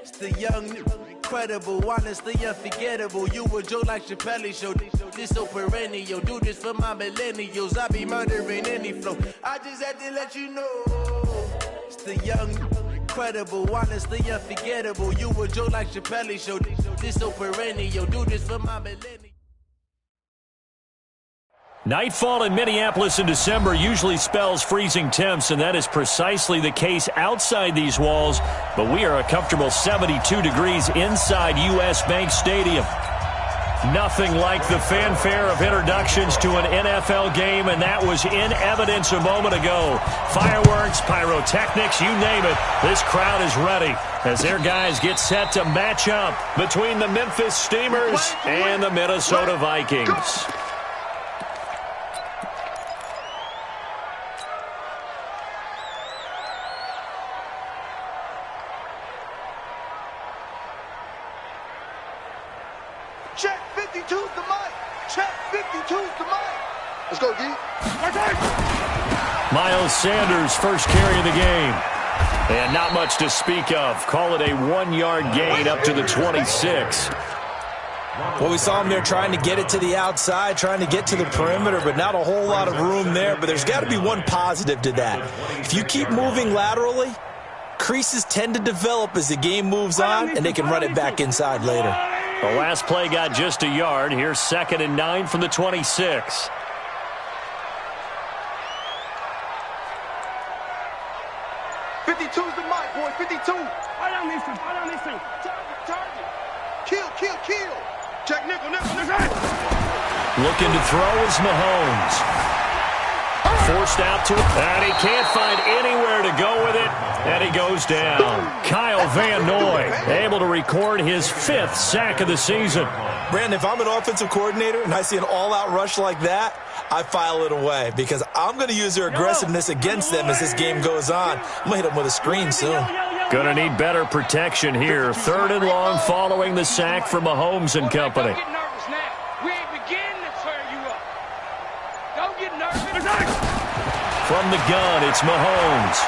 It's the young, incredible, honestly unforgettable. You a joke like Chappelle show. This so perennial. Do this for my millennials. I be murdering any flow. I just had to let you know. It's the young, incredible, honestly unforgettable. You a joke like Chappelle show. This so perennial. Do this for my millennials. Nightfall in Minneapolis in December usually spells freezing temps, and that is precisely the case outside these walls. But we are a comfortable 72 degrees inside U.S. Bank Stadium. Nothing like the fanfare of introductions to an NFL game, and that was in evidence a moment ago. Fireworks, pyrotechnics, you name it. This crowd is ready as their guys get set to match up between the Memphis Steamers and the Minnesota Vikings. Check 52's the mic. Check 52's the mic. Let's go, D. Miles Sanders first carry of the game. And not much to speak of. Call it a 1-yard gain up to the 26. Well, we saw him there trying to get it to the outside, trying to get to the perimeter, but not a whole lot of room there. But there's got to be one positive to that. If you keep moving laterally, creases tend to develop as the game moves on, and they can run it back inside later. The last play got just a yard. Here's 2nd and 9 from the 26. 52's the mic, boys. 52. Right on this thing. Target. Kill. Check nickel. Looking to throw is Mahomes. Forced out to it, and he can't find anywhere to go with it, and he goes down. Kyle Van Noy able to record his 5th sack of the season. Brandon, if I'm an offensive coordinator and I see an all-out rush like that, I file it away because I'm going to use their aggressiveness against them as this game goes on. I'm going to hit them with a screen soon. Going to need better protection here. 3rd and long following the sack from Mahomes and company. Don't get nervous now. We ain't beginning to tear you up. Don't get nervous. From the gun, it's Mahomes.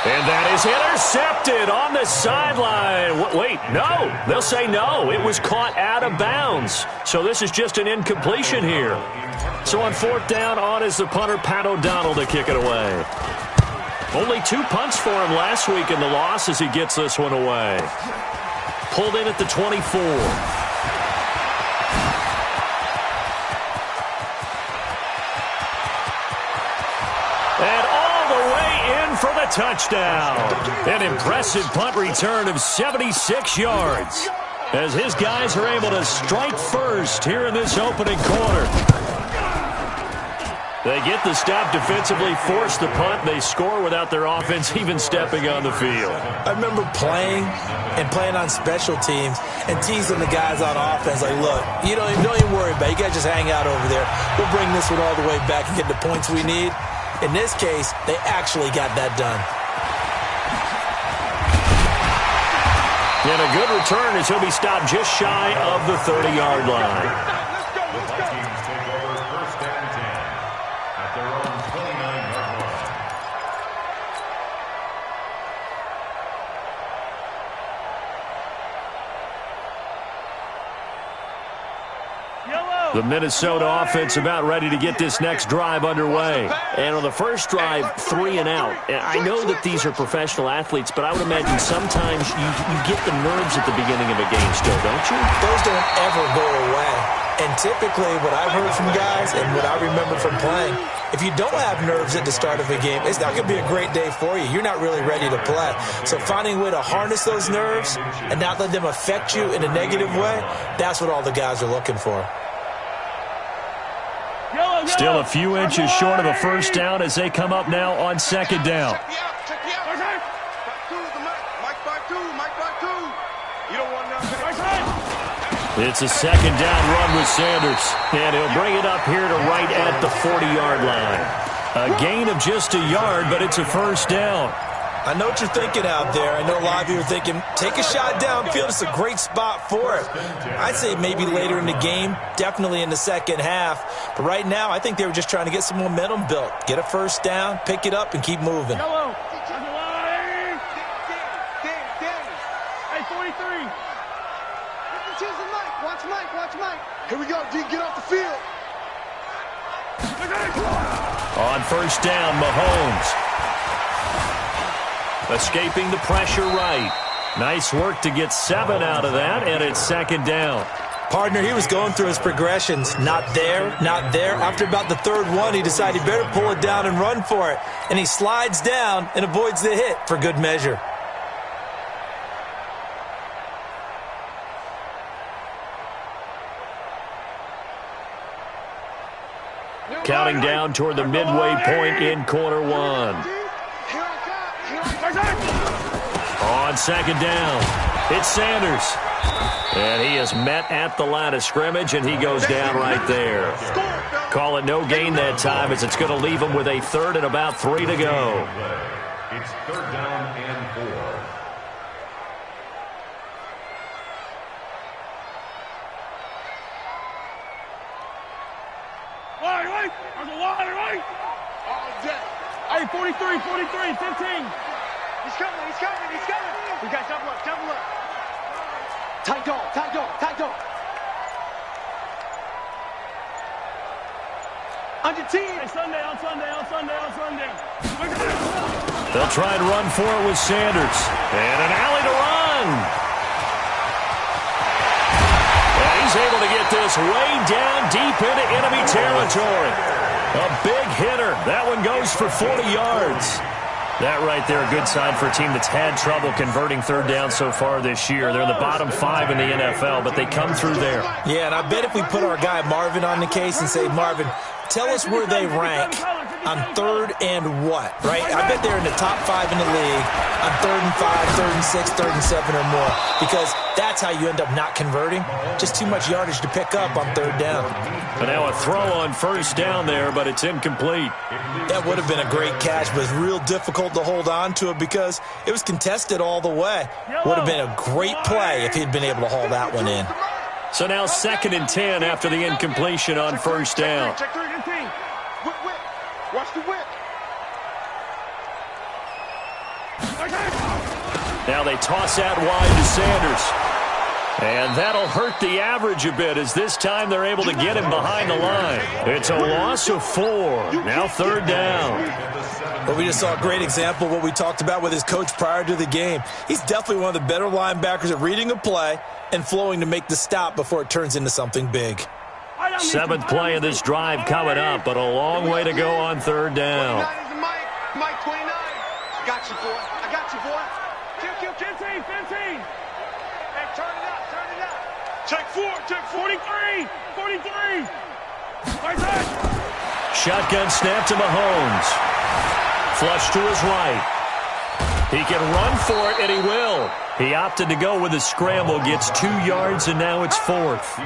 And that is intercepted on the sideline. Wait, no. They'll say no. It was caught out of bounds. So this is just an incompletion here. So on 4th down, on is the punter, Pat O'Donnell, to kick it away. Only 2 punts for him last week in the loss as he gets this one away. Pulled in at the 24. And all the way in for the touchdown. An impressive punt return of 76 yards as his guys are able to strike first here in this opening quarter. They get the stop defensively, force the punt. They score without their offense even stepping on the field. I remember playing on special teams and teasing the guys on offense like, look, don't even worry about it. You guys just hang out over there. We'll bring this one all the way back and get the points we need. In this case, they actually got that done. And a good return as he'll be stopped just shy of the 30-yard line. The Minnesota offense about ready to get this next drive underway. And on the first drive, 3 and out. And I know that these are professional athletes, but I would imagine sometimes you get the nerves at the beginning of a game still, don't you? Those don't ever go away. And typically what I've heard from guys and what I remember from playing, if you don't have nerves at the start of a game, it's not going to be a great day for you. You're not really ready to play. So finding a way to harness those nerves and not let them affect you in a negative way, that's what all the guys are looking for. Still a few inches short of a first down as they come up now on 2nd down. It's a 2nd down run with Sanders, and he'll bring it up here to right at the 40-yard line. A gain of just a yard, but it's a first down. I know what you're thinking out there. I know a lot of you are thinking, take a shot downfield. It's a great spot for it. I'd say maybe later in the game, definitely in the second half. But right now, I think they were just trying to get some momentum built. Get a first down, pick it up, and keep moving. Yellow. Hey, 43. Watch Mike. Here we go, D. Get off the field. On first down, Mahomes. Escaping the pressure right. Nice work to get 7 out of that, and it's second down. Partner, he was going through his progressions. Not there, not there. After about the third one, he decided he better pull it down and run for it. And he slides down and avoids the hit for good measure. Counting down toward the midway point in quarter one. On second down, it's Sanders. And he is met at the line of scrimmage, and he goes down right there. Call it no gain that time, as it's going to leave him with a third and about 3 to go. It's third down and 4. Wide. There's a wide right. All day. Hey, 43, 15. He's coming. We got double up. Tight dog. On your team. Hey, Sunday. They'll try and run for it with Sanders. And an alley to run. And he's able to get this way down deep into enemy territory. A big hitter. That one goes for 40 yards. That right there, a good sign for a team that's had trouble converting third down so far this year. They're in the bottom 5 in the NFL, but they come through there. Yeah, and I bet if we put our guy Marvin on the case and say, Marvin, tell us where they rank on third and what, right? I bet they're in the top 5 in the league on 3rd and 5, 3rd and 6, 3rd and 7 or more, because that's how you end up not converting. Just too much yardage to pick up on third down. But now a throw on first down there, but it's incomplete. That would have been a great catch, but it's real difficult to hold on to it because it was contested all the way. Would have been a great play if he'd been able to haul that one in. So now 2nd and 10 after the incompletion on first down. Check 3 and 10. Whip. Watch the whip. Now they toss out wide to Sanders. And that'll hurt the average a bit, as this time they're able to get him behind the line. It's a loss of 4. Now third down. Well, we just saw a great example of what we talked about with his coach prior to the game. He's definitely one of the better linebackers at reading a play and flowing to make the stop before it turns into something big. 7th play of this drive coming up, but a long way to go on third down. Mike 29. I got you, boy. Kill, 15. Hey, turn it out. Check 4, 43. Right side. Shotgun snap to Mahomes. Flush to his right. He can run for it, and he will. He opted to go with a scramble, gets 2 yards, and now it's 4th.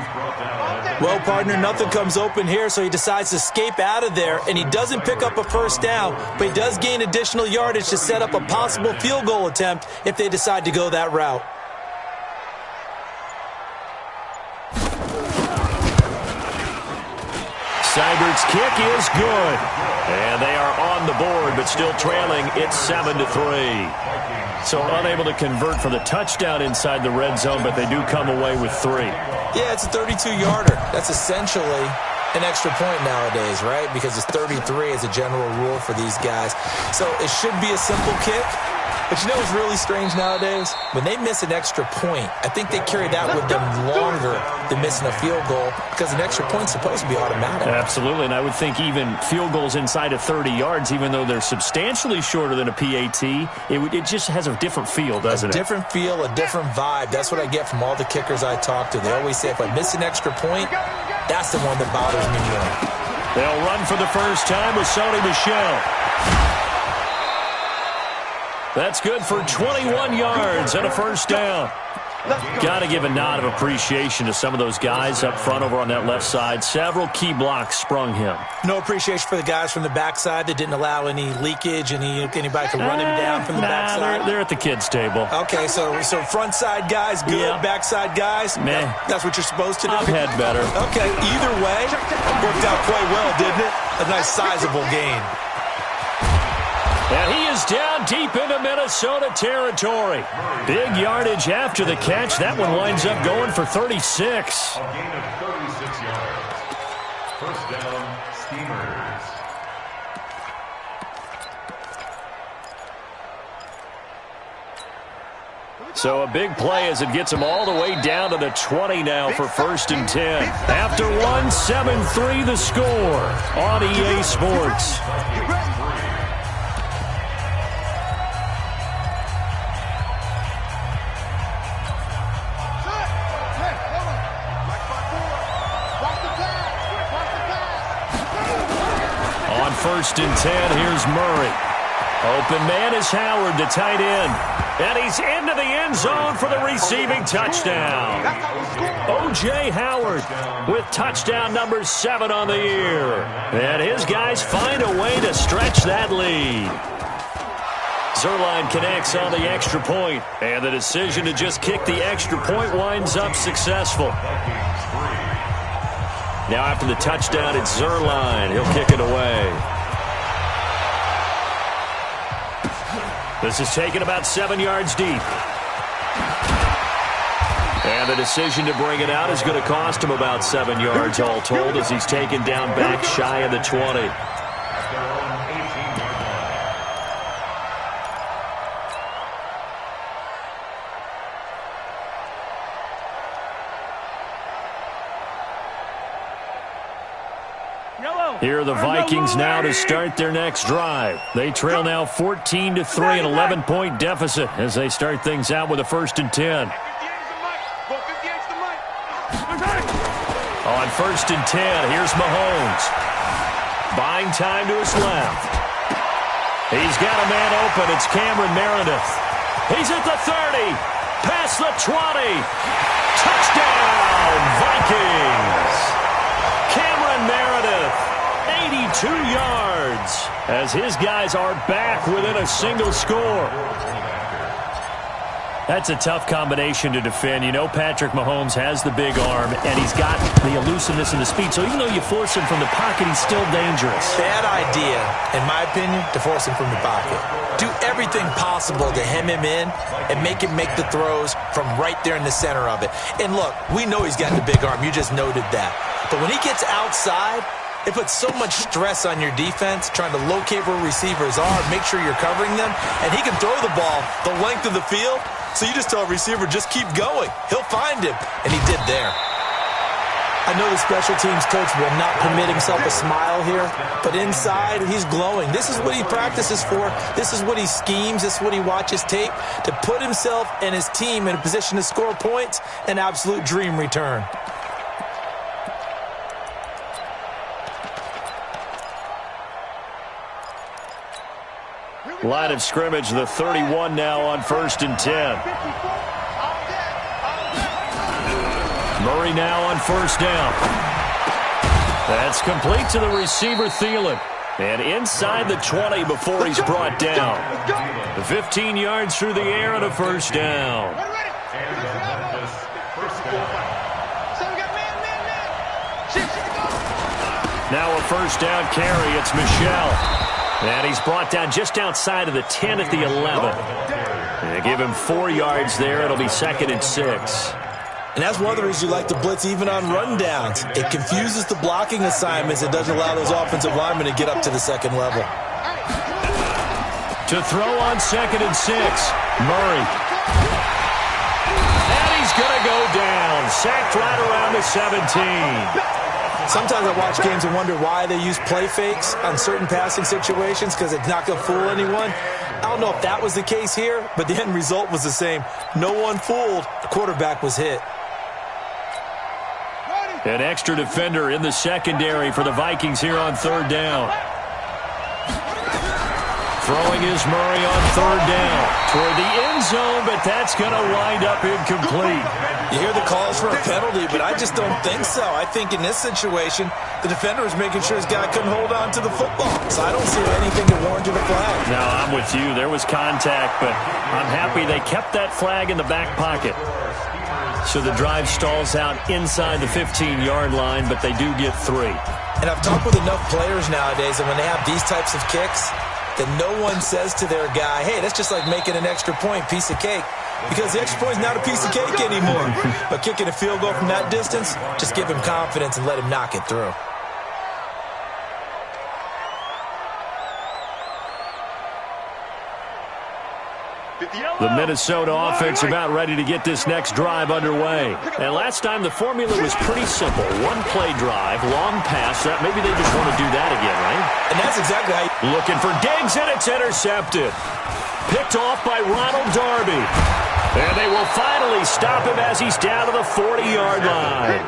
Well, partner, nothing comes open here, so he decides to escape out of there, and he doesn't pick up a first down, but he does gain additional yardage to set up a possible field goal attempt if they decide to go that route. Seibert's kick is good. And they are on the board, but still trailing. It's 7-3. So unable to convert for the touchdown inside the red zone, but they do come away with 3. Yeah, it's a 32-yarder. That's essentially an extra point nowadays, right? Because it's 33 as a general rule for these guys. So it should be a simple kick. But you know what's really strange nowadays? When they miss an extra point, I think they carry that with them longer than missing a field goal because an extra point's supposed to be automatic. Absolutely, and I would think even field goals inside of 30 yards, even though they're substantially shorter than a PAT, it just has a different feel, doesn't it? A different feel, a different vibe. That's what I get from all the kickers I talk to. They always say if I miss an extra point, that's the one that bothers me more. They'll run for the first time with Sony Michel. That's good for 21 yards and a first down. Got to give a nod of appreciation to some of those guys up front over on that left side. Several key blocks sprung him. No appreciation for the guys from the backside that didn't allow any leakage, anybody to run him down from the backside. They're at the kids' table. Okay, so front side guys good, yeah. Backside guys, meh. That's what you're supposed to do. I've had better. Okay, either way, worked out quite well, didn't it? A nice sizable gain. And he is down deep into Minnesota territory. Big yardage after the catch. That one winds up going for 36. A gain of 36 yards. First down, Steamers. So a big play as it gets him all the way down to the 20 now for 1st and 10. After 1, 7-3 the score on EA Sports. On 1st and 10, here's Murray. Open man is Howard, the tight end. And he's into the end zone for the receiving touchdown. O.J. Howard with touchdown number 7 on the year. And his guys find a way to stretch that lead. Zerline connects on the extra point, and the decision to just kick the extra point winds up successful. Now after the touchdown, it's Zerline. He'll kick it away. This is taken about 7 yards deep. And the decision to bring it out is going to cost him about 7 yards all told as he's taken down back shy of the 20. Here are the Vikings now to start their next drive. They trail now 14-3, an 11-point deficit as they start things out with a 1st and 10. On 1st and 10, here's Mahomes. Buying time to his left. He's got a man open. It's Cameron Meredith. He's at the 30. Past the 20. Touchdown, Vikings. Cameron Meredith. 82 yards as his guys are back within a single score. That's a tough combination to defend. You know Patrick Mahomes has the big arm, and he's got the elusiveness and the speed. So even though you force him from the pocket, he's still dangerous. Bad idea, in my opinion, to force him from the pocket. Do everything possible to hem him in and make him make the throws from right there in the center of it. And look, we know he's got the big arm. You just noted that. But when he gets outside, it puts so much stress on your defense trying to locate where receivers are, make sure you're covering them, and he can throw the ball the length of the field, so you just tell a receiver, just keep going. He'll find him, and he did there. I know the special teams coach will not permit himself a smile here, but inside, he's glowing. This is what he practices for. This is what he schemes. This is what he watches tape to put himself and his team in a position to score points, an absolute dream return. Line of scrimmage, the 31 now on 1st and 10. Murray now on 1st down. That's complete to the receiver, Thielen. And inside the 20 before he's brought down. The 15 yards through the air and a 1st down. Now a 1st down carry. It's Michel. And he's brought down just outside of the 10 at the 11. And give him 4 yards there. It'll be 2nd and 6. And that's one of the reasons you like to blitz even on rundowns. It confuses the blocking assignments. It doesn't allow those offensive linemen to get up to the 2nd level. To throw on 2nd and 6. Murray. And he's going to go down. Sacked right around the 17. Sometimes I watch games and wonder why they use play fakes on certain passing situations because it's not going to fool anyone. I don't know if that was the case here, but the end result was the same. No one fooled. The quarterback was hit. An extra defender in the secondary for the Vikings here on 3rd down. Throwing is Murray on third down toward the end zone, but that's going to wind up incomplete. You hear the calls for a penalty, but I just don't think so. I think in this situation, the defender was making sure his guy couldn't hold on to the football. So I don't see anything that warranted a flag. No, I'm with you. There was contact, but I'm happy they kept that flag in the back pocket. So the drive stalls out inside the 15-yard line, but they do get 3. And I've talked with enough players nowadays, and when they have these types of kicks, that no one says to their guy, hey, that's just like making an extra point, piece of cake. Because the extra point is not a piece of cake anymore. But kicking a field goal from that distance, just give him confidence and let him knock it through. The Minnesota offense about ready to get this next drive underway. And last time the formula was pretty simple. One-play drive, long pass. That maybe they just want to do that again, right? And that's exactly how you... Looking for Diggs, and it's intercepted. Picked off by Ronald Darby. And they will finally stop him as he's down to the 40-yard line.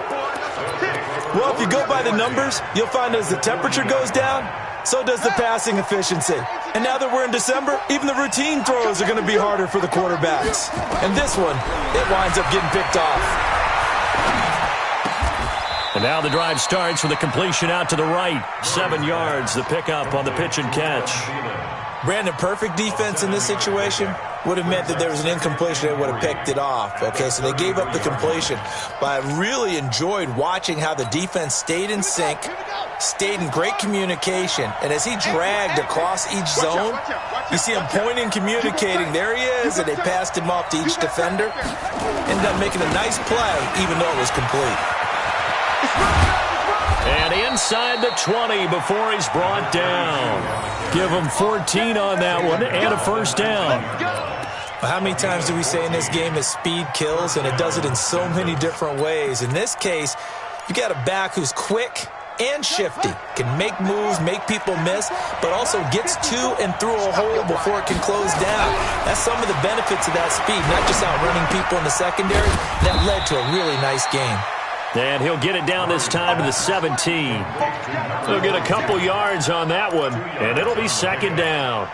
Well, if you go by the numbers, you'll find as the temperature goes down, so does the passing efficiency. And now that we're in December, even the routine throws are going to be harder for the quarterbacks. And this one, it winds up getting picked off. And now the drive starts with a completion out to the right. 7 yards, the pickup on the pitch and catch. Brandon, perfect defense in this situation would have meant that there was an incompletion. They would have picked it off. Okay, so they gave up the completion. But I really enjoyed watching how the defense stayed in sync, stayed in great communication. And as he dragged across each zone, you see him pointing, communicating. There he is, and they passed him off to each defender. Ended up making a nice play, even though it was complete. And inside the 20 before he's brought down. Give him 14 on that one and a first down. How many times do we say in this game that speed kills, and it does it in so many different ways? In this case, you got a back who's quick and shifty, can make moves, make people miss, but also gets to and through a hole before it can close down. That's some of the benefits of that speed, not just outrunning people in the secondary. That led to a really nice game. And he'll get it down this time to the 17. He'll get a couple yards on that one, and it'll be second down.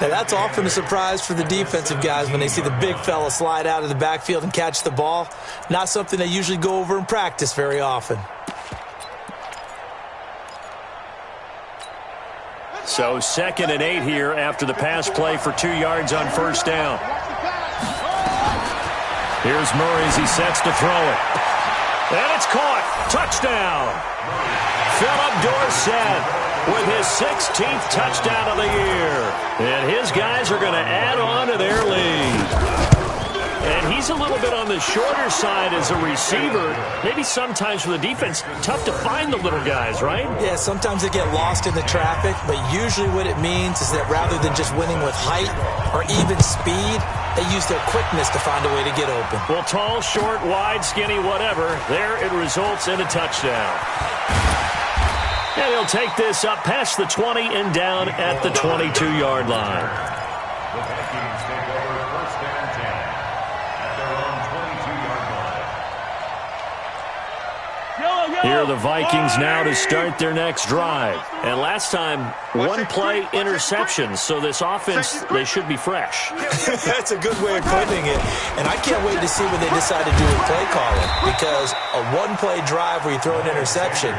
Now that's often a surprise for the defensive guys when they see the big fella slide out of the backfield and catch the ball. Not something they usually go over in practice very often. So 2nd and 8 here after the pass play for 2 yards on first down. Here's Murray as he sets to throw it. And it's caught. Touchdown. Philip Dorsett with his 16th touchdown of the year. And his guys are going to add on to their lead. And he's a little bit on the shorter side as a receiver. Maybe sometimes for the defense, tough to find the little guys, right? Yeah, sometimes they get lost in the traffic, but usually what it means is that rather than just winning with height or even speed, they use their quickness to find a way to get open. Well, tall, short, wide, skinny, whatever, there it results in a touchdown. And he'll take this up past the 20 and down at the 22-yard line. The Vikings take over 1st and 10 at their own 22-yard line. Here are the Vikings now to start their next drive. And last time, one-play interception. So this offense, they should be fresh. That's a good way of putting it. And I can't wait to see what they decide to do with play calling. Because a one-play drive where you throw an interception,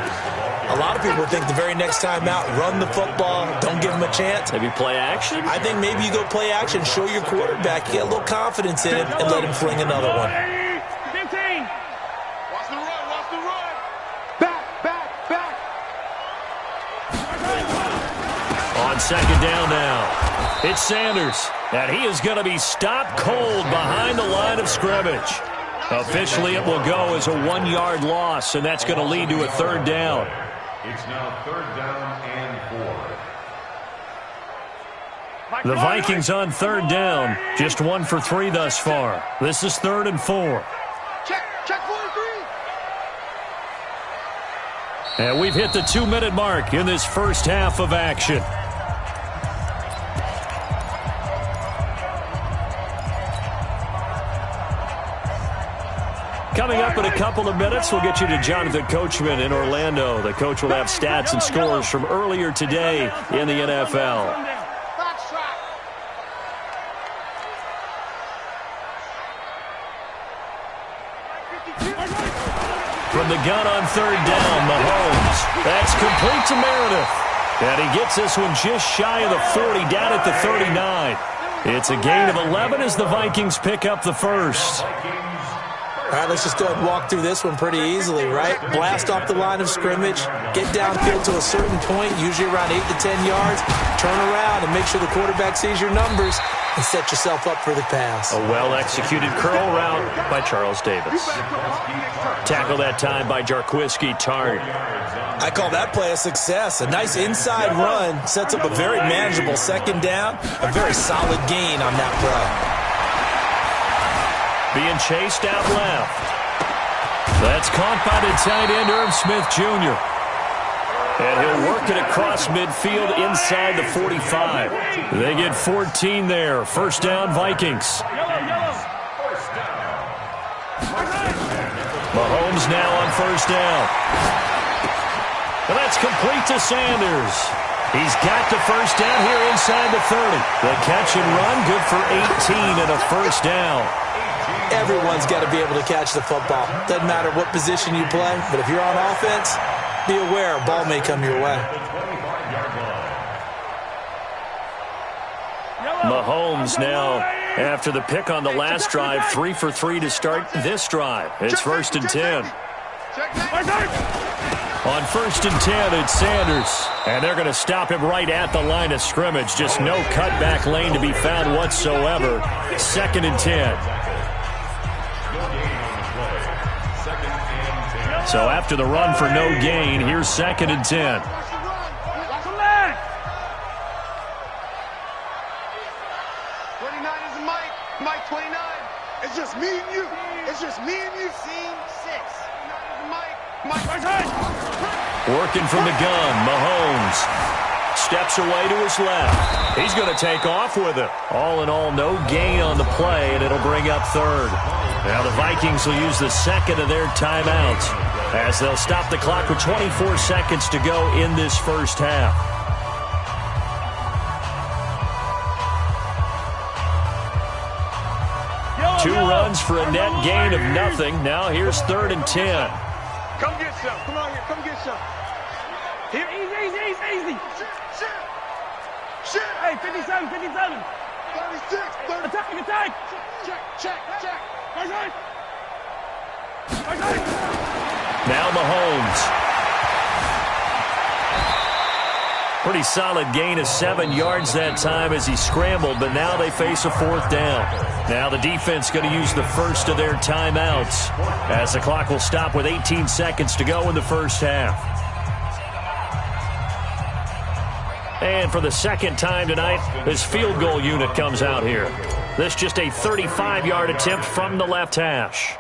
a lot of people think the very next time out, run the football, don't give them a chance. Maybe play action? I think maybe you go play action, show your quarterback, you get a little confidence in him, and let him fling another one. 15. Watch the run, watch the run. Back. On second down now, it's Sanders. And he is going to be stopped cold behind the line of scrimmage. Officially, it will go as a 1-yard loss, and that's going to lead to a third down. It's now 3rd down and 4. The Vikings on 3rd down, just 1 for 3 thus far. This is 3rd and 4. Check 43. And we've hit the 2-minute mark in this first half of action. Coming up in a couple of minutes, we'll get you to Jonathan Coachman in Orlando. The coach will have stats and scores from earlier today in the NFL. Back strap. from the gun on third down. Mahomes. That's complete to Meredith. And he gets this one just shy of the 40, down at the 39. It's a gain of 11 as the Vikings pick up the first. All right, let's just go ahead and walk through this one pretty easily, right? Blast off the line of scrimmage, get downfield to a certain point, usually around 8 to 10 yards, turn around and make sure the quarterback sees your numbers and set yourself up for the pass. A well-executed curl route by Charles Davis. Tackle that time by Jarquiski Tart. I call that play a success. A nice inside run sets up a very manageable second down, a very solid gain on that play. Being chased out left. That's caught by the tight end, Irv Smith Jr. And he'll work it across midfield inside the 45. They get 14 there. First down, Vikings. Mahomes now on first down. And that's complete to Sanders. He's got the first down here inside the 30. The catch and run, good for 18 and a first down. Everyone's got to be able to catch the football. Doesn't matter what position you play, but if you're on offense, be aware a ball may come your way. Mahomes now, after the pick on the last drive, 3 for 3 to start this drive. It's first and 10. On first and 10, it's Sanders. And they're going to stop him right at the line of scrimmage. Just no cutback lane to be found whatsoever. Second and 10. So after the run for no gain, here's second and 10. 29 is Mike. Mike 29. It's just me and you. It's just me and you. Scene 6. Mike. Working from the gun, Mahomes steps away to his left. He's going to take off with it. All in all, no gain on the play, and it'll bring up third. Now the Vikings will use the second of their timeouts as they'll stop the clock with 24 seconds to go in this first half. Two runs for a net gain of nothing. Now here's third and 10. Come get some. Come on here. Come get some. Here. Easy. Shit. Hey, 57. 36. 30. Attack. Check. Now Mahomes. Pretty solid gain of 7 yards that time as he scrambled, but now they face a fourth down. Now the defense going to use the first of their timeouts as the clock will stop with 18 seconds to go in the first half. And for the second time tonight, this field goal unit comes out here. This just a 35-yard attempt from the left hash.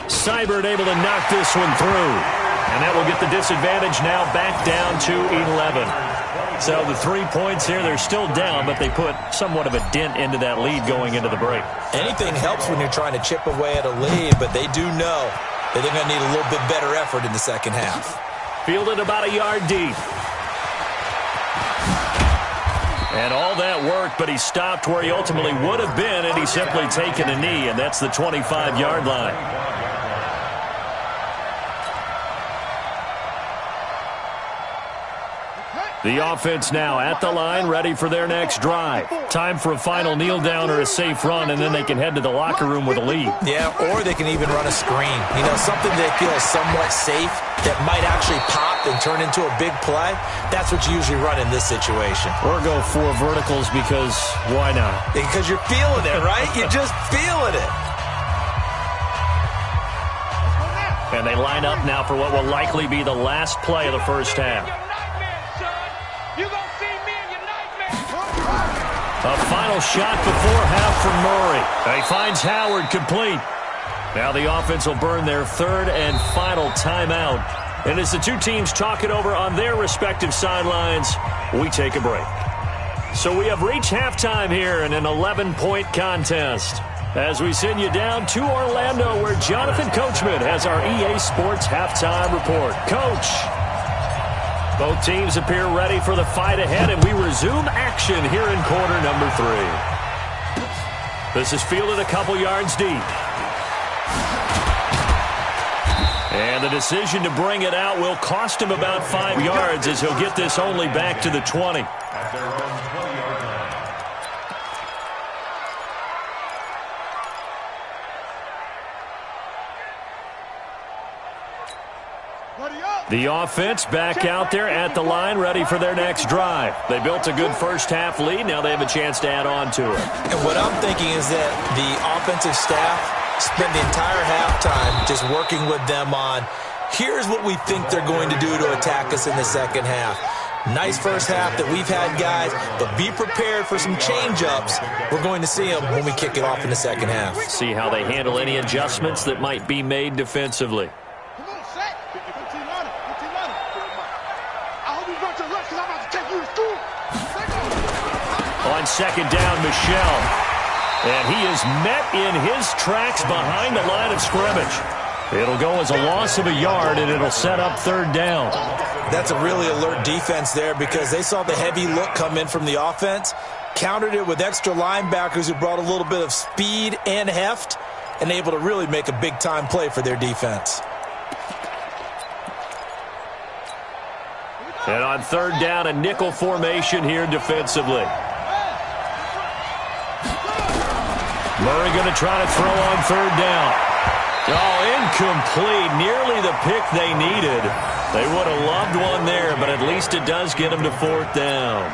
Seibert able to knock this one through. And that will get the disadvantage now back down to 11. So the 3 points here, they're still down, but they put somewhat of a dent into that lead going into the break. Anything helps when you're trying to chip away at a lead, but they do know that they're going to need a little bit better effort in the second half. Fielded about a yard deep. And all that worked, but he stopped where he ultimately would have been, and he's simply taken a knee, and that's the 25-yard line. The offense now at the line, ready for their next drive. Time for a final kneel down or a safe run, and then they can head to the locker room with a lead. Yeah, or they can even run a screen. You know, something they feel somewhat safe that might actually pop and turn into a big play. That's what you usually run in this situation. Or go 4 verticals because why not? Because you're feeling it, right? You're just feeling it. And they line up now for what will likely be the last play of the first half. A final shot before half from Murray. He finds Howard complete. Now the offense will burn their third and final timeout. And as the two teams talk it over on their respective sidelines, we take a break. So we have reached halftime here in an 11-point contest. As we send you down to Orlando, where Jonathan Coachman has our EA Sports halftime report. Coach. Both teams appear ready for the fight ahead, and we resume action here in quarter number 3. This is fielded a couple yards deep. And the decision to bring it out will cost him about 5 yards as he'll get this only back to the 20. At their own 20-yard line. The offense back out there at the line, ready for their next drive. They built a good first-half lead. Now they have a chance to add on to it. And what I'm thinking is that the offensive staff spent the entire halftime just working with them on, here's what we think they're going to do to attack us in the second half. Nice first half that we've had, guys, but be prepared for some change-ups. We're going to see them when we kick it off in the second half. See how they handle any adjustments that might be made defensively. On second down, Michel. And he is met in his tracks behind the line of scrimmage. It'll go as a loss of a yard, and it'll set up third down. That's a really alert defense there because they saw the heavy look come in from the offense, countered it with extra linebackers who brought a little bit of speed and heft, and able to really make a big-time play for their defense. And on third down, a nickel formation here defensively. Murray going to try to throw on third down. Oh, incomplete. Nearly the pick they needed. They would have loved one there, but at least it does get them to fourth down.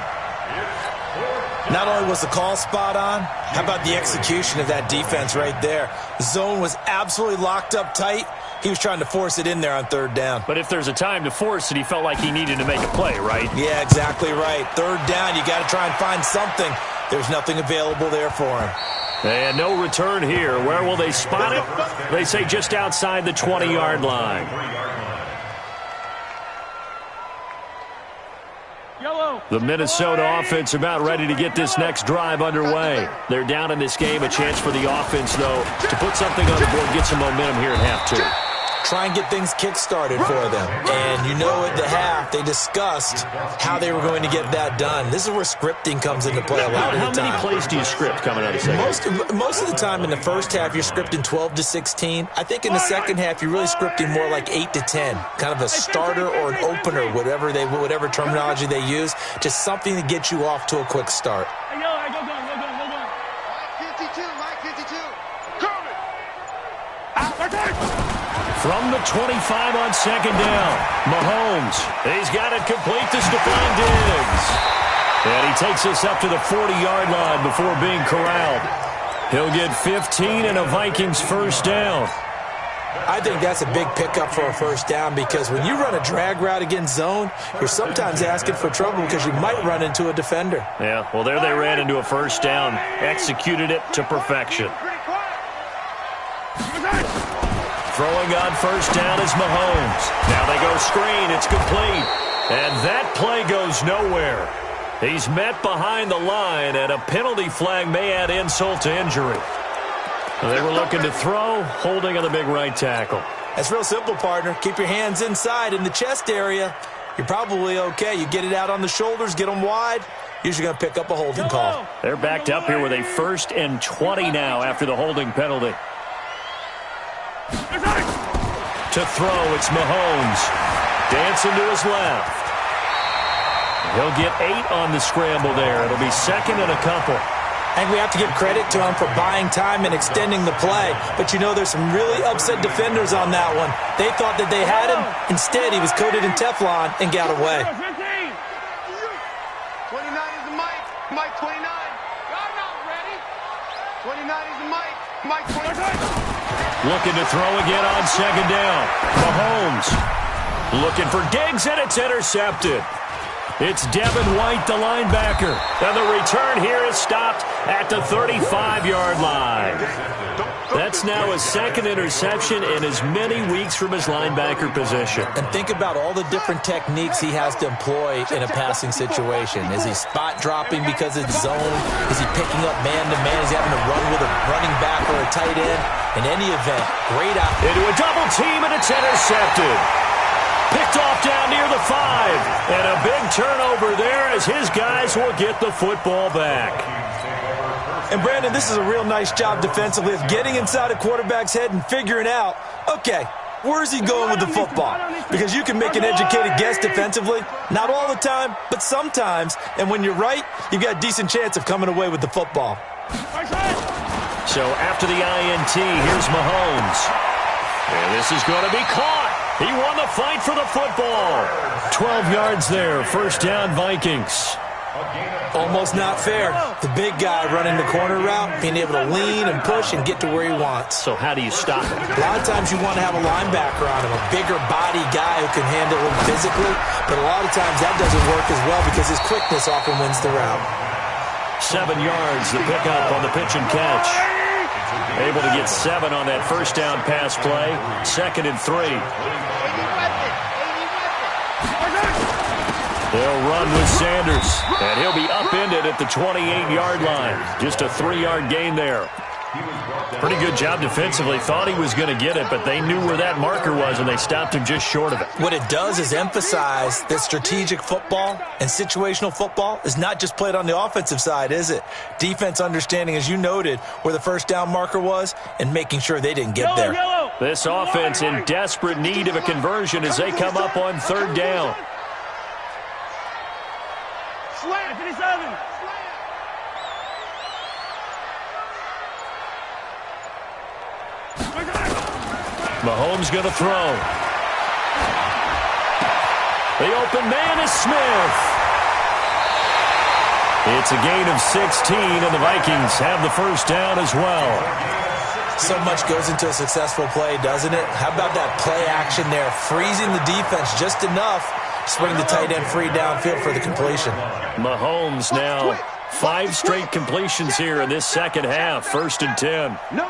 Not only was the call spot on, how about the execution of that defense right there? The zone was absolutely locked up tight. He was trying to force it in there on third down. But if there's a time to force it, he felt like he needed to make a play, right? Yeah, exactly right. Third down, you got to try and find something. There's nothing available there for him. And no return here. Where will they spot it? They say just outside the 20-yard line. The Minnesota offense about ready to get this next drive underway. They're down in this game. A chance for the offense, though, to put something on the board, get some momentum here at half two. Try and get things kick-started for them. And you know at the half, they discussed how they were going to get that done. This is where scripting comes into play a lot of the time. How many plays do you script coming out of the second? Most of the time in the first half, you're scripting 12 to 16. I think in the second half, you're really scripting more like 8 to 10. Kind of a starter or an opener, whatever terminology they use. Just something to get you off to a quick start. From the 25 on second down, Mahomes. He's got it complete to Stephon Diggs. And he takes us up to the 40-yard line before being corralled. He'll get 15 and a Vikings first down. I think that's a big pickup for a first down because when you run a drag route against zone, you're sometimes asking for trouble because you might run into a defender. Yeah, well, there they ran into a first down, executed it to perfection. Throwing on first down is Mahomes. Now they go screen. It's complete. And that play goes nowhere. He's met behind the line, and a penalty flag may add insult to injury. They were looking to throw, holding on the big right tackle. That's real simple, partner. Keep your hands inside in the chest area. You're probably okay. You get it out on the shoulders, get them wide. Usually going to pick up a holding call. They're backed up here with a 1st and 20 now after the holding penalty. To throw, it's Mahomes. Dancing to his left. He'll get 8 on the scramble there. It'll be second and a couple. And we have to give credit to him for buying time and extending the play. But you know there's some really upset defenders on that one. They thought that they had him. Instead, he was coated in Teflon and got away. 29 is the Mike. Mike 29. I'm not ready. 29 is the Mike. Mike 29. Looking to throw again on second down. Mahomes looking for Diggs, and it's intercepted. It's Devin White, the linebacker. And the return here is stopped at the 35-yard line. That's now his second interception in as many weeks from his linebacker position. And think about all the different techniques he has to employ in a passing situation. Is he spot dropping because it's zone? Is he picking up man-to-man? Is he having to run with a running back or a tight end? In any event, great out. Into a double team, and it's intercepted. Picked off down near the 5. And a big turnover there as his guys will get the football back. And, Brandon, this is a real nice job defensively of getting inside a quarterback's head and figuring out, okay, Where's he going with the football? Because you can make an educated guess defensively. Not all the time, but sometimes. And when you're right, you've got a decent chance of coming away with the football. So after the INT, here's Mahomes. And this is going to be caught. He won the fight for the football. 12 yards there. First down, Vikings. Almost not fair. The big guy running the corner route, being able to lean and push and get to where he wants. So how do you stop him? A lot of times you want to have a linebacker on him, a bigger body guy who can handle him physically, but a lot of times that doesn't work as well because his quickness often wins the route. 7 yards, the pickup on the pitch and catch. Able to get 7 on that first down pass play. 2nd and 3. They'll run with Sanders, and he'll be upended at the 28-yard line. Just a 3-yard gain there. Pretty good job defensively. Thought he was going to get it, but they knew where that marker was, and they stopped him just short of it. What it does is emphasize that strategic football and situational football is not just played on the offensive side, is it? Defense understanding, as you noted, where the first down marker was and making sure they didn't get there. This offense in desperate need of a conversion as they come up on 3rd down. Slant, 57. Mahomes going to throw. The open man is Smith. It's a gain of 16, and the Vikings have the first down as well. So much goes into a successful play, doesn't it? How about that play action there, freezing the defense just enough to bring the tight end free downfield for the completion. Mahomes now 5 straight completions here in this second half. 1st and 10. No.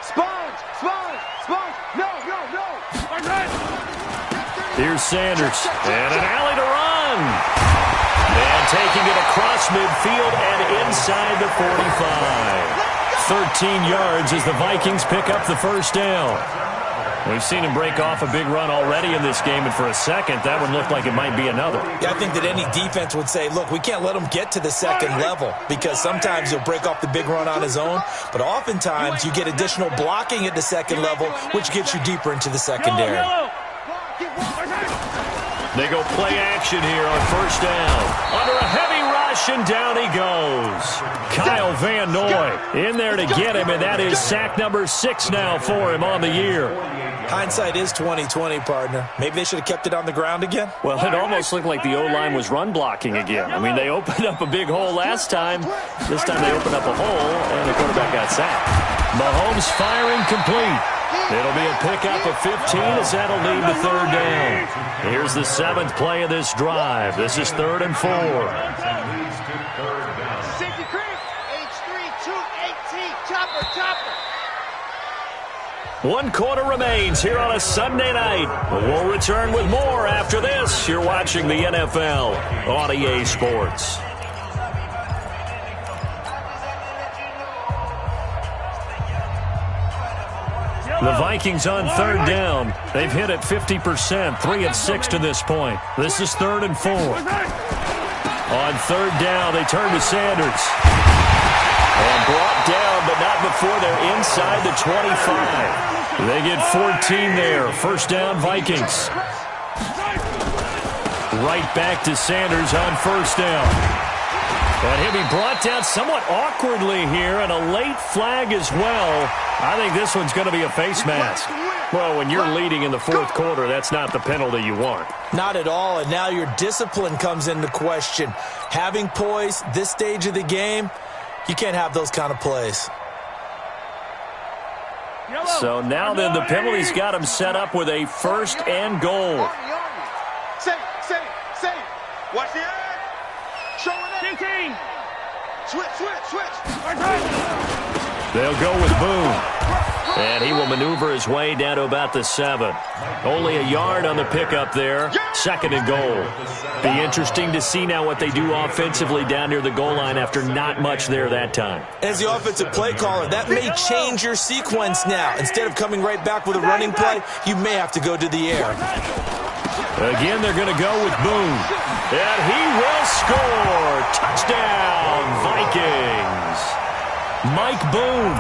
Sponge. No. Here's Sanders, and an alley to run. And taking it across midfield and inside the 45. 13 yards as the Vikings pick up the first down. We've seen him break off a big run already in this game, and for a second, that one looked like it might be another. Yeah, I think that any defense would say, look, we can't let him get to the second level because sometimes he'll break off the big run on his own, but oftentimes you get additional blocking at the second level, which gets you deeper into the secondary. They go play action here on first down. Under a heavy rush, and down he goes. Kyle Van Noy in there to get him, and that is sack number 6 now for him on the year. Hindsight is 20/20, partner. Maybe they should have kept it on the ground again. Well, it almost looked like the O-line was run blocking again. I mean, they opened up a big hole last time. This time they opened up a hole, and the quarterback got sacked. Mahomes firing complete. It'll be a pickup of 15 as that'll lead to 3rd down. Here's the 7th play of this drive. This is 3rd and 4. Safety creep. H3, 218. Chopper. 1 quarter remains here on a Sunday night. We'll return with more after this. You're watching the NFL on EA Sports. The Vikings on 3rd down. They've hit it 50%, 3 of 6 to this point. This is 3rd and 4. On 3rd down, they turn to Sanders. And brought down, but not before they're inside the 25. They get 14 there. First down, Vikings. Right back to Sanders on 1st down. And he'll be brought down somewhat awkwardly here, and a late flag as well. I think this one's going to be a face mask. Well, when you're leading in the 4th quarter, that's not the penalty you want. Not at all, and now your discipline comes into question. Having poise this stage of the game, you can't have those kind of plays. So now then, the penalty's got him set up with a 1st and goal. Say. Watch the end. Showing it. 15. Switch. They'll go with Boone. And he will maneuver his way down to about the 7. Only a yard on the pickup there. 2nd and goal. Be interesting to see now what they do offensively down near the goal line after not much there that time. As the offensive play caller, that may change your sequence now. Instead of coming right back with a running play, you may have to go to the air. Again, they're going to go with Boone. And he will score. Touchdown, Vikings. Mike Boone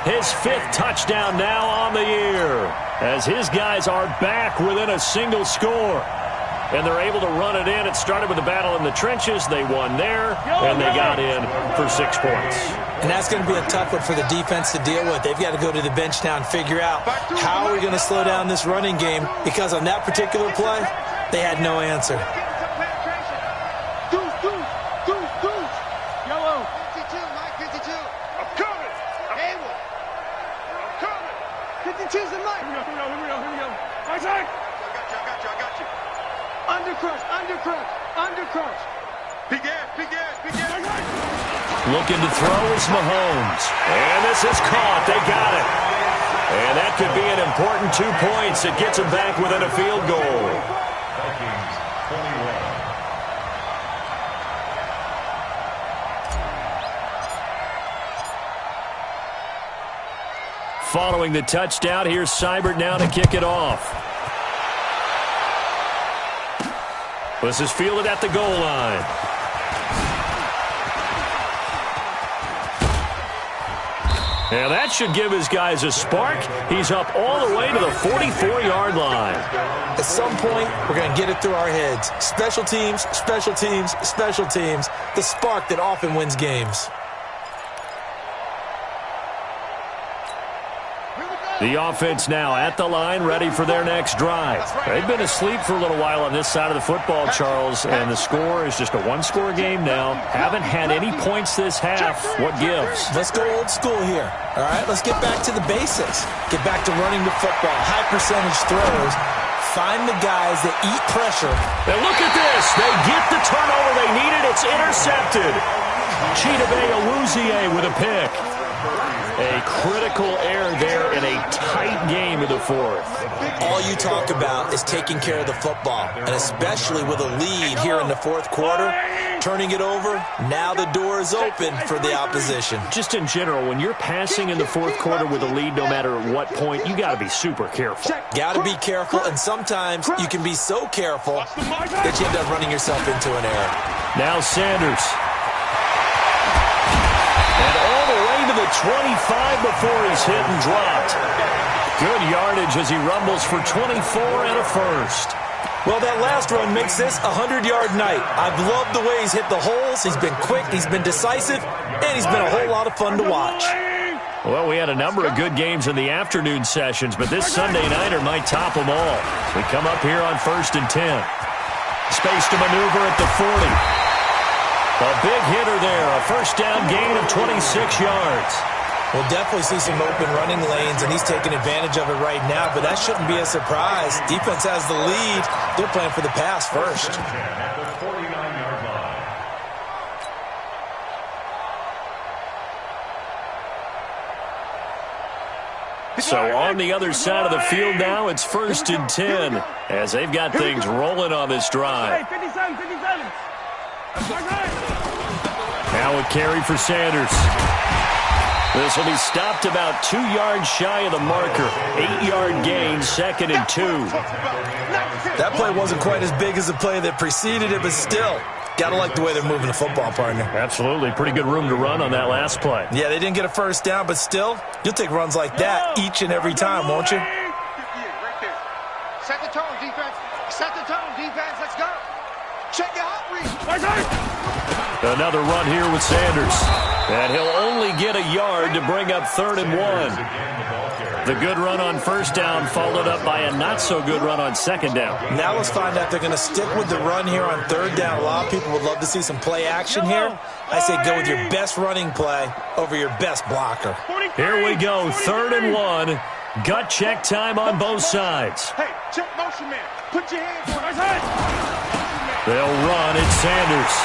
His 5th touchdown now on the year, as his guys are back within a single score. And they're able to run it in. It started with a battle in the trenches. They won there, and they got in for 6 points. And that's going to be a tough one for the defense to deal with. They've got to go to the bench now and figure out how are we going to slow down this running game, because on that particular play, they had no answer. Yellow. 52, Mike, 52. I'm coming. Haywood. I'm coming. 52's the Mike. Here we go. My side. I got you. Undercrush. Big ass. Looking to throw is Mahomes. And this is caught. They got it. And that could be an important 2 points. It gets them back within a field goal. Vikings 21. Following the touchdown, here's Seibert now to kick it off. This is fielded at the goal line. And that should give his guys a spark. He's up all the way to the 44-yard line. At some point, we're going to get it through our heads. Special teams. The spark that often wins games. The offense now at the line, ready for their next drive. They've been asleep for a little while on this side of the football, Charles, and the score is just a one-score game now. Haven't had any points this half. What gives? Let's go old school here. All right, let's get back to the basics. Get back to running the football, high percentage throws. Find the guys that eat pressure. And look at this. They get the turnover they needed. It's intercepted. Chidobe Awuzie with a pick. A critical error there in a tight game of the fourth. All you talk about is taking care of the football, and especially with a lead here in the fourth quarter, turning it over, now the door is open for the opposition. Just in general, when you're passing in the fourth quarter with a lead, no matter at what point, you got to be super careful. Got to be careful, and sometimes you can be so careful that you end up running yourself into an error. Now Sanders. And all the way to the 25 before he's hit and dropped. Good yardage as he rumbles for 24 and a first. Well, that last run makes this a 100-yard night. I've loved the way he's hit the holes. He's been quick, he's been decisive, and he's been a whole lot of fun to watch. Well, we had a number of good games in the afternoon sessions, but this Sunday nighter might top them all. We come up here on 1st and 10. Space to maneuver at the 40. A big hitter there, a first down gain of 26 yards. We'll definitely see some open running lanes, and he's taking advantage of it right now, but that shouldn't be a surprise. Defense has the lead. They're playing for the pass first. So on the other side of the field now, it's 1st and 10 as they've got things rolling on this drive. 57. Now a carry for Sanders. This will be stopped about 2 yards shy of the marker. 8-yard gain, 2nd and 2. That play wasn't quite as big as the play that preceded it, but still, got to like the way they're moving the football, partner. Absolutely. Pretty good room to run on that last play. Yeah, they didn't get a first down, but still, you'll take runs like that each and every time, won't you? Right there. Set the tone, defense. Let's go. Check your hot read. Another run here with Sanders. And he'll only get a yard to bring up 3rd and 1. The good run on first down followed up by a not-so-good run on 2nd down. Now let's find out if they're going to stick with the run here on 3rd down. A lot of people would love to see some play action here. I say go with your best running play over your best blocker. Here we go, 3rd and 1. Gut check time on both sides. Hey, check motion, man. Put your hands on his head. They'll run. It's Sanders.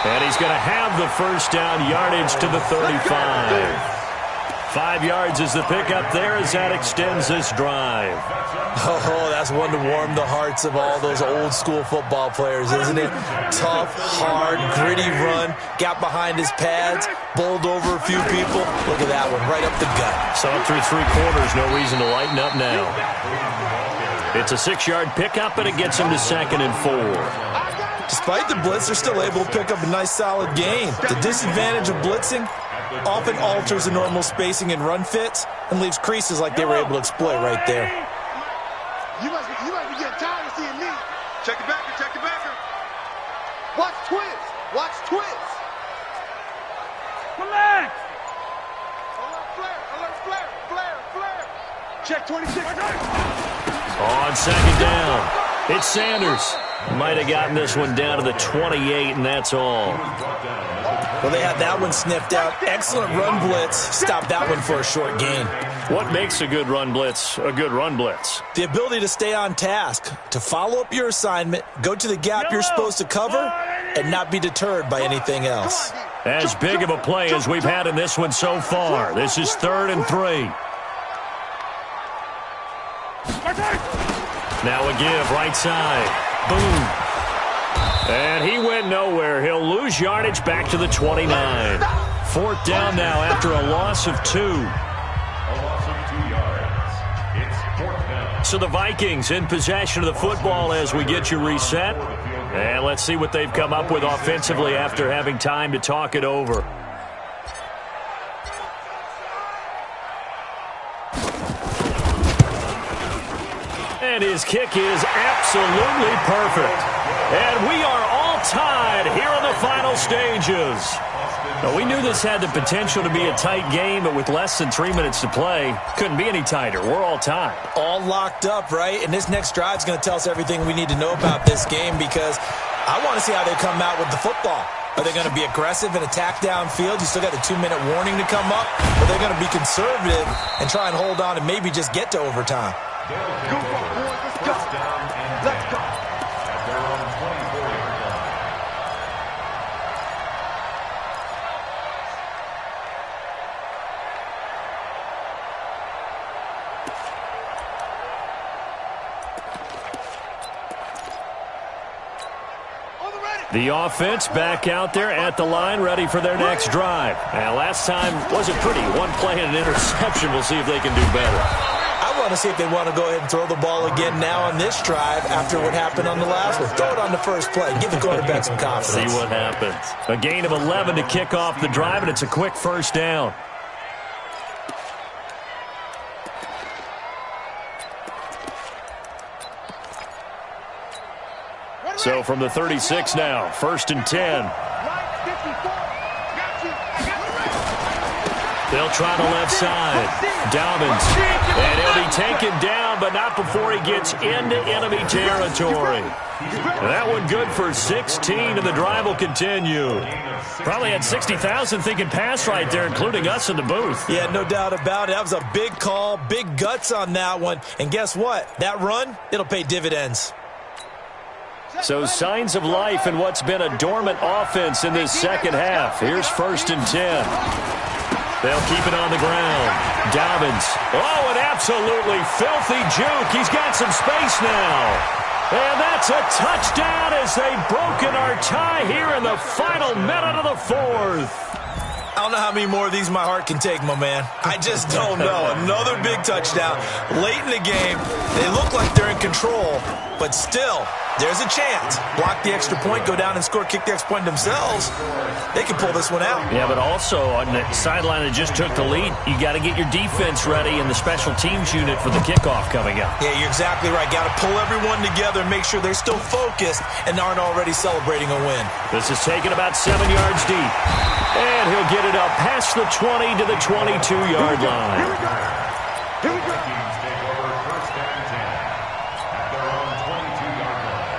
And he's going to have the first down, yardage to the 35. 5 yards is the pickup there as that extends this drive. Oh, that's one to warm the hearts of all those old school football players, isn't it? Tough, hard, gritty run. Got behind his pads, bowled over a few people. Look at that one, right up the gut. So through 3 quarters, no reason to lighten up now. It's a 6-yard pickup, and it gets him to 2nd and 4. Despite the blitz, they're still able to pick up a nice solid gain. The disadvantage of blitzing, often alters the normal spacing and run fits and leaves creases like they were able to exploit right there. You must be getting tired of seeing me. Check the backer, check the backer. Watch twist. Watch twist. Relax. Alert flare. Check 26. On second down, it's Sanders. Might have gotten this one down to the 28, and that's all. Well, they had that one sniffed out. Excellent run blitz. Stopped that one for a short gain. What makes a good run blitz a good run blitz? The ability to stay on task, to follow up your assignment, go to the gap you're supposed to cover, and not be deterred by anything else. As big of a play as we've had in this one so far. This is 3rd and 3. Now a give, right side. Boom. And he went nowhere. He'll lose yardage back to the 29. 4th down now after a loss of 2. A loss of 2 yards. It's 4th down. So the Vikings in possession of the football as we get you reset. And let's see what they've come up with offensively after having time to talk it over. And his kick is absolutely perfect. And we are all tied here in the final stages. Now, we knew this had the potential to be a tight game, but with less than 3 minutes to play, couldn't be any tighter. We're all tied. All locked up, right? And this next drive is going to tell us everything we need to know about this game because I want to see how they come out with the football. Are they going to be aggressive and attack downfield? You still got the 2-minute warning to come up. Or are they going to be conservative and try and hold on and maybe just get to overtime? Go, let's go. Let's go. At their own 24-yard line. The offense back out there at the line, ready for their next drive. Now, last time wasn't pretty. One play and an interception. We'll see if they can do better. I want to see if they want to go ahead and throw the ball again now on this drive after what happened on the last one. Throw it on the first play. Give the quarterback some confidence. See what happens. A gain of 11 to kick off the drive, and it's a quick 1st down. So from the 36 now, 1st and 10. They'll try the left side. Dobbins. And he'll be taken down, but not before he gets into enemy territory. And that one good for 16, and the drive will continue. Probably had 60,000 thinking pass right there, including us in the booth. Yeah, no doubt about it. That was a big call, big guts on that one. And guess what? That run, it'll pay dividends. So signs of life in what's been a dormant offense in this second half. Here's 1st and 10. They'll keep it on the ground. Dobbins. Oh, an absolutely filthy juke. He's got some space now. And that's a touchdown as they've broken our tie here in the final minute of the 4th. I don't know how many more of these my heart can take, my man. I just don't know. Another big touchdown. Late in the game, they look like they're in control, but still, there's a chance. Block the extra point, go down and score, kick the extra point themselves. They can pull this one out. Yeah, but also on the sideline that just took the lead, you got to get your defense ready and the special teams unit for the kickoff coming up. Yeah, you're exactly right. Got to pull everyone together and make sure they're still focused and aren't already celebrating a win. This is taken about 7 yards deep. And he'll get it up past the 20 to the 22-yard line. Here we go. Here we go. Vikings take over 1st and 10 at their own 22-yard line.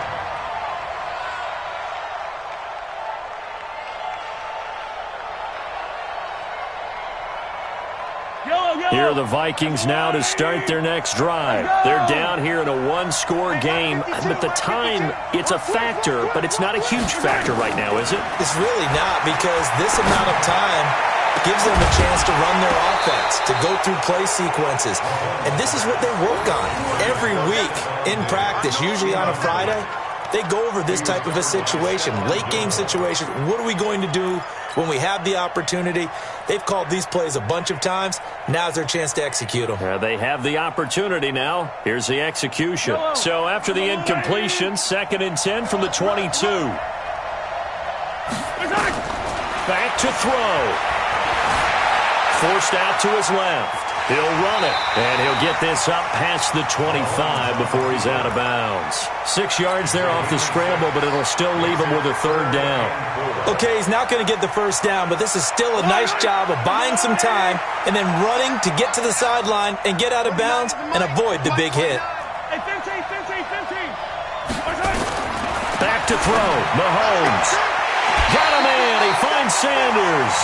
Here are the Vikings now to start their next drive. They're down here in a one-score game, but the time, it's a factor, but it's not a huge factor right now, is it? It's really not, because this amount of time gives them a chance to run their offense, to go through play sequences. And this is what they work on every week in practice, usually on a Friday. They go over this type of a situation, late game situation. What are we going to do when we have the opportunity? They've called these plays a bunch of times. Now's their chance to execute them. They have the opportunity now. Here's the execution. So after the incompletion, 2nd and 10 from the 22. Back to throw. forced out to his left. He'll run it, and he'll get this up past the 25 before he's out of bounds. 6 yards there off the scramble, but it'll still leave him with a third down. Okay, he's not going to get the first down, but this is still a nice job of buying some time and then running to get to the sideline and get out of bounds and avoid the big hit. Hey, 15. Back to throw. Mahomes. Got a man. He finds Sanders.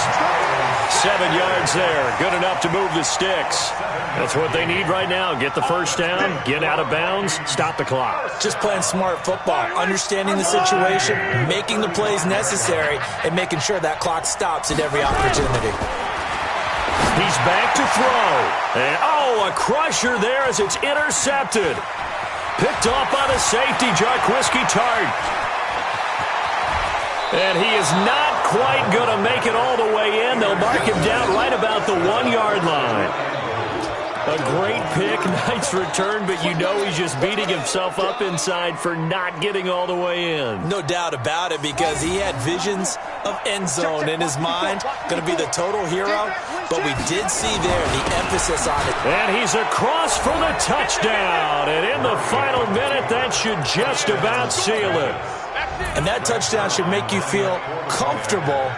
7 yards there. Good enough to move the sticks. That's what they need right now. Get the first down, get out of bounds, stop the clock. Just playing smart football, understanding the situation, making the plays necessary, and making sure that clock stops at every opportunity. He's back to throw. And, a crusher there as it's intercepted. Picked off by the safety, Jarquiski Tart. And he is not quite going to make it all the way in. They'll mark him down right about the 1 yard line. A great pick, nice return, but you know he's just beating himself up inside for not getting all the way in. No doubt about it, because he had visions of end zone in his mind. Going to be the total hero, but we did see there the emphasis on it. And he's across for the touchdown. And in the final minute, that should just about seal it. And that touchdown should make you feel comfortable.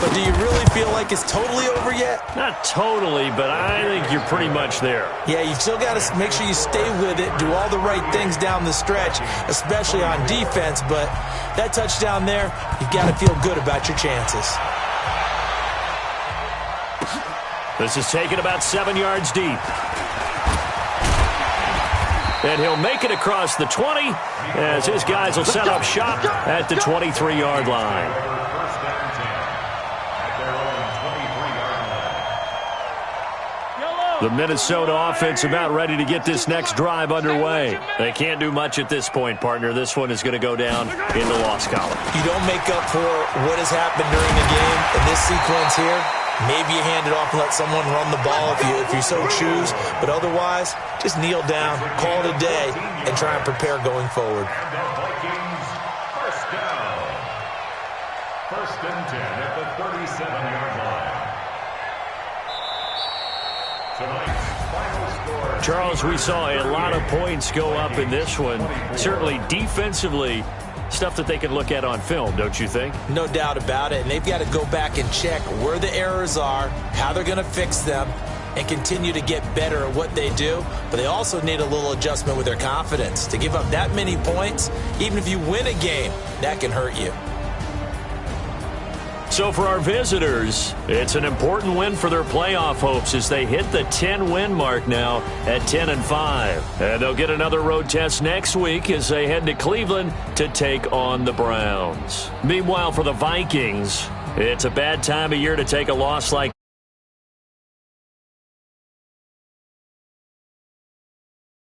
But do you really feel like it's totally over yet? Not totally, but I think you're pretty much there. Yeah, you've still got to make sure you stay with it, do all the right things down the stretch, especially on defense. But that touchdown there, you've got to feel good about your chances. This is taken about 7 yards deep. And he'll make it across the 20 as his guys will set up shop at the 23-yard line. The Minnesota offense about ready to get this next drive underway. They can't do much at this point, partner. This one is going to go down in the loss column. You don't make up for what has happened during the game in this sequence here. Maybe you hand it off and let someone run the ball if you so choose. But otherwise, just kneel down, call it a day, and try and prepare going forward. And the Vikings, first down. 1st and 10 at the 37-yard line. Charles, we saw a lot of points go up in this one. Certainly defensively, stuff that they can look at on film, don't you think? No doubt about it. And they've got to go back and check where the errors are, how they're going to fix them, and continue to get better at what they do. But they also need a little adjustment with their confidence. To give up that many points, even if you win a game, that can hurt you. So for our visitors, it's an important win for their playoff hopes as they hit the 10-win mark now at 10-5. And they'll get another road test next week as they head to Cleveland to take on the Browns. Meanwhile, for the Vikings, it's a bad time of year to take a loss like